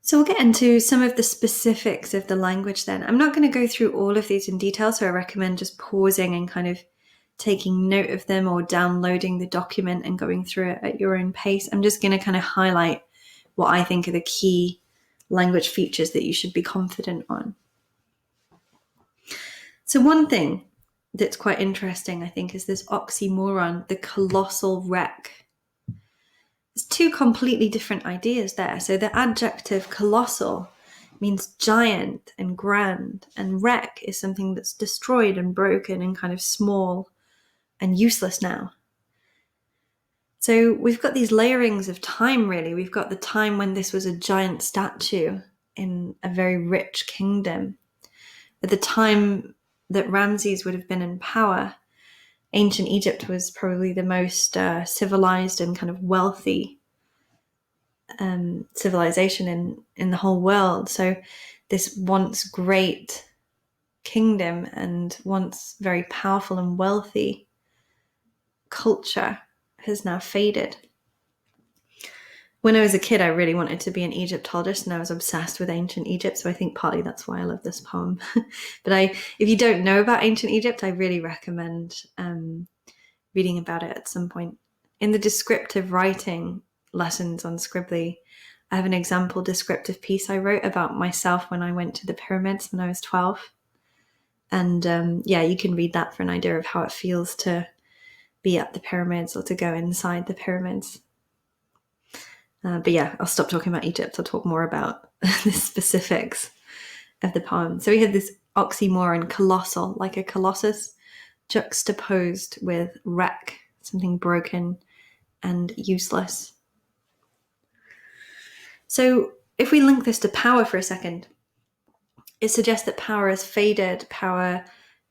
So we'll get into some of the specifics of the language then. I'm not going to go through all of these in detail, so I recommend just pausing and kind of taking note of them or downloading the document and going through it at your own pace. I'm just going to kind of highlight what I think are the key language features that you should be confident on. So one thing that's quite interesting, I think, is this oxymoron, the colossal wreck. There's two completely different ideas there. So the adjective colossal means giant and grand, and wreck is something that's destroyed and broken and kind of small and useless now. So we've got these layerings of time, really. We've got the time when this was a giant statue in a very rich kingdom. At the time that Ramses would have been in power, ancient Egypt was probably the most civilized and kind of wealthy civilization in the whole world. So this once great kingdom and once very powerful and wealthy culture has now faded. When I was a kid, I really wanted to be an Egyptologist, and I was obsessed with ancient Egypt. So I think partly that's why I love this poem. But if you don't know about ancient Egypt, I really recommend reading about it at some point. In the descriptive writing lessons on Scribbly, I have an example descriptive piece I wrote about myself when I went to the pyramids when I was 12. And you can read that for an idea of how it feels to be at the pyramids or to go inside the pyramids. I'll stop talking about Egypt. I'll talk more about the specifics of the poem. So we have this oxymoron, colossal, like a colossus, juxtaposed with wreck, something broken and useless. So if we link this to power for a second, it suggests that power has faded, power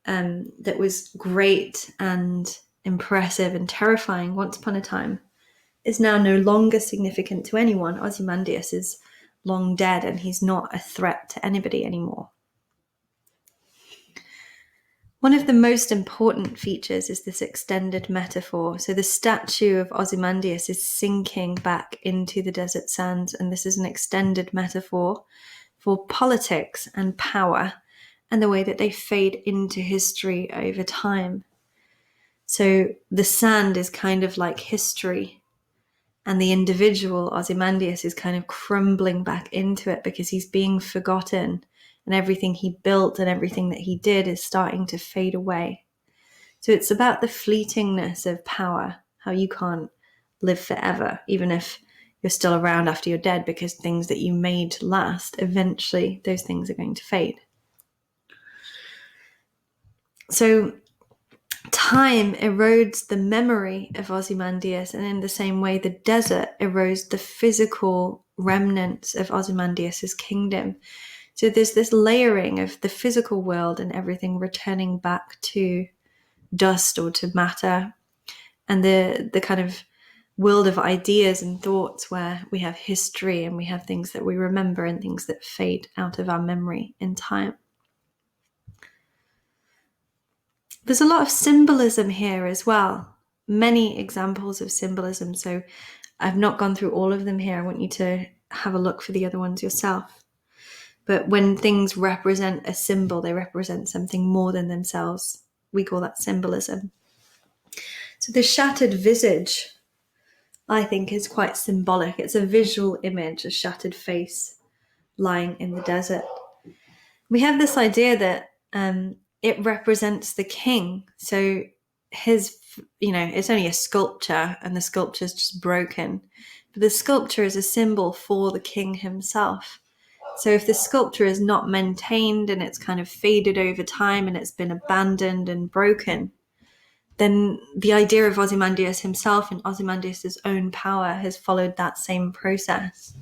that was great and impressive and terrifying once upon a time is now no longer significant to anyone. Ozymandias is long dead and he's not a threat to anybody anymore. One of the most important features is this extended metaphor. So the statue of Ozymandias is sinking back into the desert sands, and this is an extended metaphor for politics and power and the way that they fade into history over time. So the sand is kind of like history, and the individual Ozymandias is kind of crumbling back into it because he's being forgotten, and everything he built and everything that he did is starting to fade away. So it's about the fleetingness of power, how you can't live forever, even if you're still around after you're dead, because things that you made last, eventually those things are going to fade. So time erodes the memory of Ozymandias, and in the same way, the desert erodes the physical remnants of Ozymandias' kingdom. So there's this layering of the physical world and everything returning back to dust or to matter, and the kind of world of ideas and thoughts where we have history and we have things that we remember and things that fade out of our memory in time. There's a lot of symbolism here as well, many examples of symbolism. So I've not gone through all of them here. I want you to have a look for the other ones yourself. But when things represent a symbol, they represent something more than themselves. We call that symbolism. So the shattered visage, I think, is quite symbolic. It's a visual image, a shattered face lying in the desert. We have this idea that it represents the king. So his, it's only a sculpture and the sculpture is just broken. But the sculpture is a symbol for the king himself. So if the sculpture is not maintained and it's kind of faded over time and it's been abandoned and broken, then the idea of Ozymandias himself and Ozymandias' own power has followed that same process.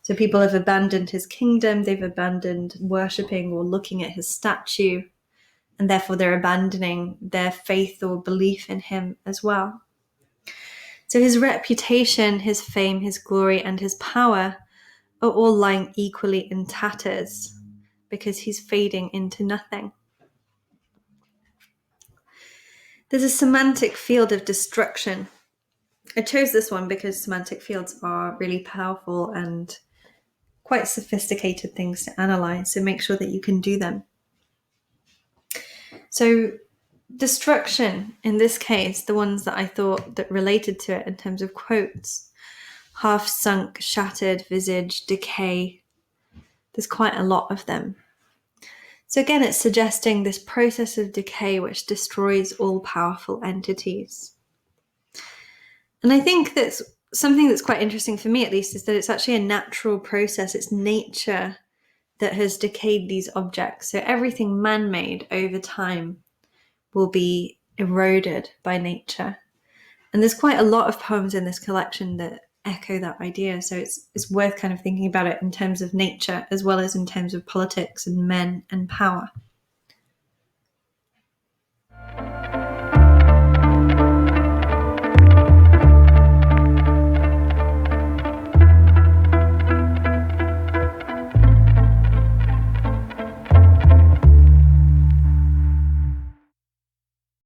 So people have abandoned his kingdom, they've abandoned worshipping or looking at his statue, and therefore they're abandoning their faith or belief in him as well. So his reputation, his fame, his glory, and his power are all lying equally in tatters because he's fading into nothing. There's a semantic field of destruction. I chose this one because semantic fields are really powerful and quite sophisticated things to analyze, so make sure that you can do them. So destruction, in this case, the ones that I thought that related to it in terms of quotes: half sunk, shattered visage, decay. There's quite a lot of them. So again, it's suggesting this process of decay which destroys all powerful entities. And I think that's something that's quite interesting for me, at least, is that it's actually a natural process. It's nature that has decayed these objects. So everything man-made over time will be eroded by nature. And there's quite a lot of poems in this collection that echo that idea. So it's worth kind of thinking about it in terms of nature as well as in terms of politics and men and power.